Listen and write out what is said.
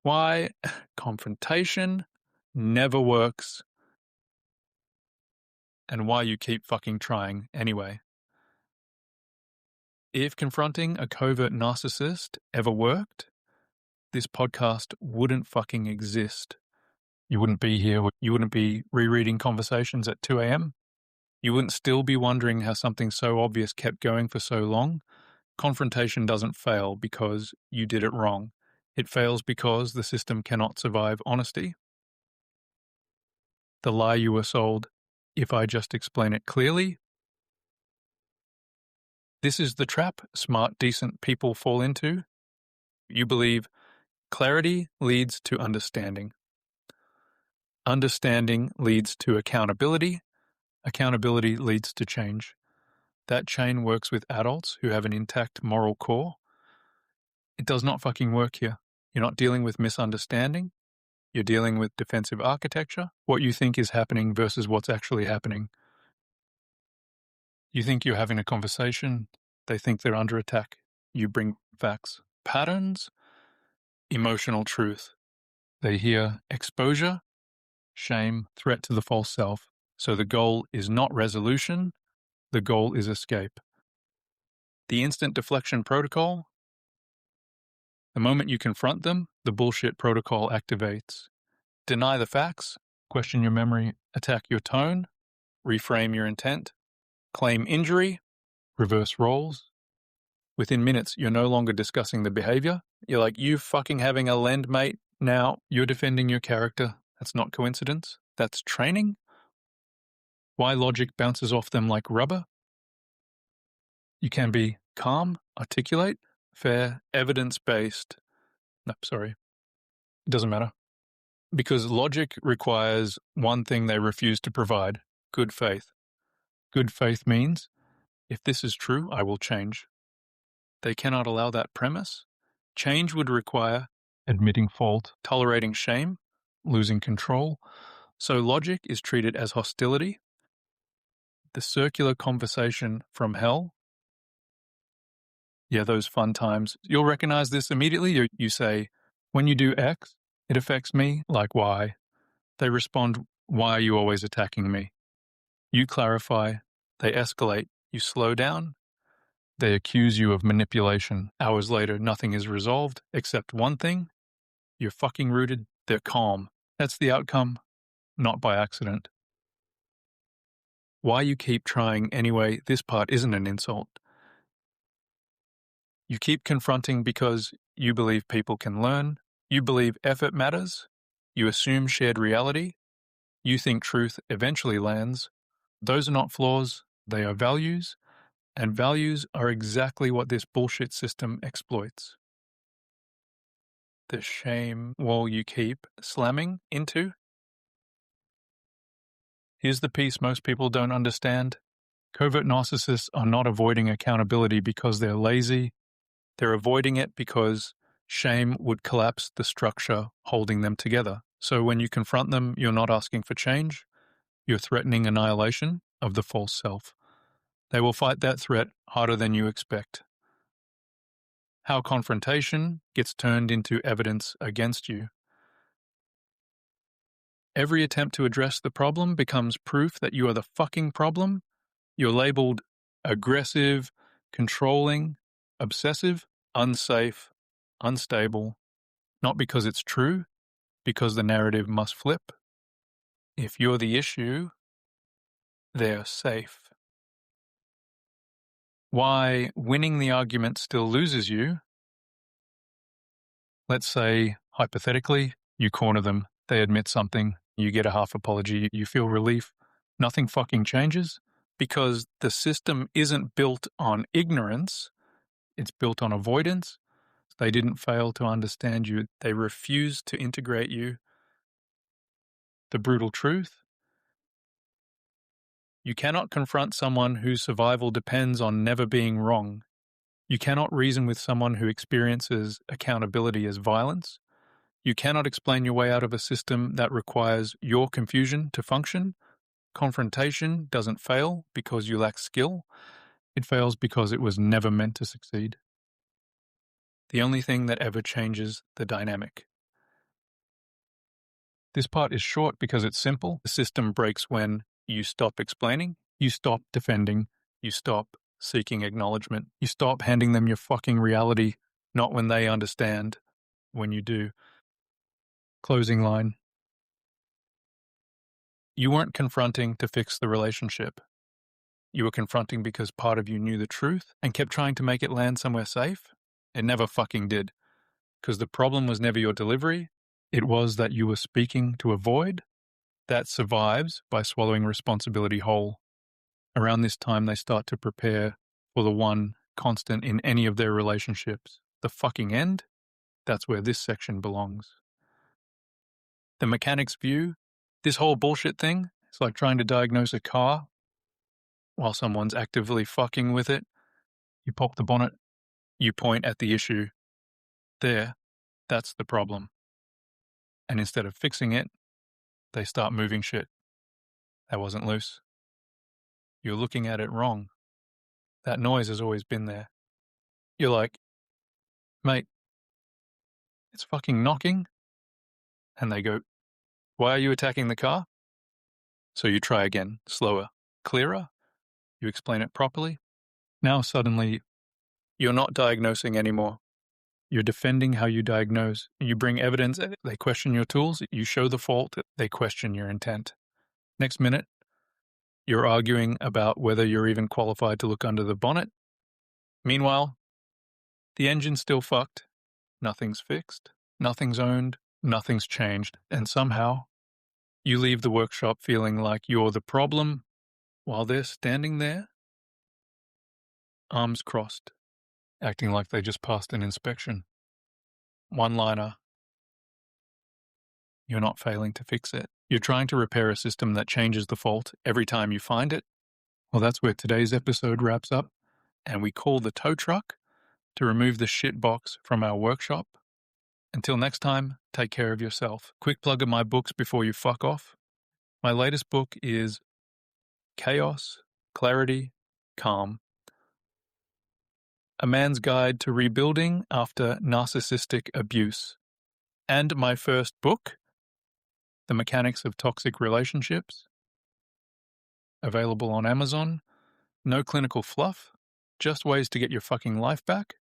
Why confrontation never works and why you keep fucking trying anyway. If confronting a covert narcissist ever worked, this podcast wouldn't fucking exist. You wouldn't be here. You wouldn't be rereading conversations at 2 a.m. You wouldn't still be wondering how something so obvious kept going for so long. Confrontation doesn't fail because you did it wrong. It fails because the system cannot survive honesty. The lie you were sold, if I just explain it clearly. This is the trap smart, decent people fall into. You believe clarity leads to understanding. Understanding leads to accountability. Accountability leads to change. That chain works with adults who have an intact moral core. It does not fucking work here. You're not dealing with misunderstanding. You're dealing with defensive architecture, what you think is happening versus what's actually happening. You think you're having a conversation, they think they're under attack. You bring facts. Patterns, emotional truth. They hear exposure, shame, threat to the false self. So the goal is not resolution, the goal is escape. The instant deflection protocol, the moment you confront them, the bullshit protocol activates. Deny the facts, question your memory, attack your tone, reframe your intent, claim injury, reverse roles. Within minutes, you're no longer discussing the behaviour. You're like, you fucking having a lend, mate. Now you're defending your character. That's not coincidence. That's training. Why logic bounces off them like rubber? You can be calm, articulate, fair, evidence-based. No, sorry. It doesn't matter. Because logic requires one thing they refuse to provide, good faith. Good faith means, if this is true, I will change. They cannot allow that premise. Change would require admitting fault, tolerating shame, losing control. So logic is treated as hostility. The circular conversation from hell. Yeah, those fun times. You'll recognize this immediately. You say, when you do X, it affects me like Y. They respond, why are you always attacking me? You clarify. They escalate. You slow down. They accuse you of manipulation. Hours later, nothing is resolved except one thing. You're fucking rooted. They're calm. That's the outcome, not by accident. Why you keep trying anyway, this part isn't an insult. You keep confronting because you believe people can learn. You believe effort matters. You assume shared reality. You think truth eventually lands. Those are not flaws. They are values. And values are exactly what this bullshit system exploits. The shame wall you keep slamming into. Here's the piece most people don't understand. Covert narcissists are not avoiding accountability because they're lazy. They're avoiding it because shame would collapse the structure holding them together. So when you confront them, you're not asking for change. You're threatening annihilation of the false self. They will fight that threat harder than you expect. How confrontation gets turned into evidence against you. Every attempt to address the problem becomes proof that you are the fucking problem. You're labeled aggressive, controlling, obsessive, unsafe, unstable, not because it's true, because the narrative must flip. If you're the issue, they're safe. Why winning the argument still loses you? Let's say, hypothetically, you corner them, they admit something, you get a half apology, you feel relief. Nothing fucking changes because the system isn't built on ignorance, it's built on avoidance. They didn't fail to understand you, they refused to integrate you. The brutal truth? You cannot confront someone whose survival depends on never being wrong. You cannot reason with someone who experiences accountability as violence. You cannot explain your way out of a system that requires your confusion to function. Confrontation doesn't fail because you lack skill. It fails because it was never meant to succeed. The only thing that ever changes the dynamic. This part is short because it's simple. The system breaks when you stop explaining, you stop defending, you stop seeking acknowledgement, you stop handing them your fucking reality, not when they understand, when you do. Closing line. You weren't confronting to fix the relationship. You were confronting because part of you knew the truth and kept trying to make it land somewhere safe. It never fucking did. Because the problem was never your delivery. It was that you were speaking to a void that survives by swallowing responsibility whole. Around this time, they start to prepare for the one constant in any of their relationships. The fucking end. That's where this section belongs. The mechanic's view. This whole bullshit thing, it's like trying to diagnose a car while someone's actively fucking with it. You pop the bonnet, you point at the issue. There, that's the problem. And instead of fixing it, they start moving shit. That wasn't loose. You're looking at it wrong. That noise has always been there. You're like, mate, it's fucking knocking. And they go, why are you attacking the car? So you try again, slower, clearer. You explain it properly. Now suddenly, you're not diagnosing anymore. You're defending how you diagnose. You bring evidence, they question your tools. You show the fault, they question your intent. Next minute, you're arguing about whether you're even qualified to look under the bonnet. Meanwhile, the engine's still fucked. Nothing's fixed. Nothing's owned. Nothing's changed. And somehow, you leave the workshop feeling like you're the problem while they're standing there, arms crossed, acting like they just passed an inspection. One-liner. You're not failing to fix it. You're trying to repair a system that changes the fault every time you find it. Well, that's where today's episode wraps up, and we call the tow truck to remove the shit box from our workshop. Until next time, take care of yourself. Quick plug of my books before you fuck off. My latest book is Chaos, Clarity, Calm. A Man's Guide to Rebuilding After Narcissistic Abuse. And my first book, The Mechanics of Toxic Relationships. Available on Amazon. No clinical fluff, just ways to get your fucking life back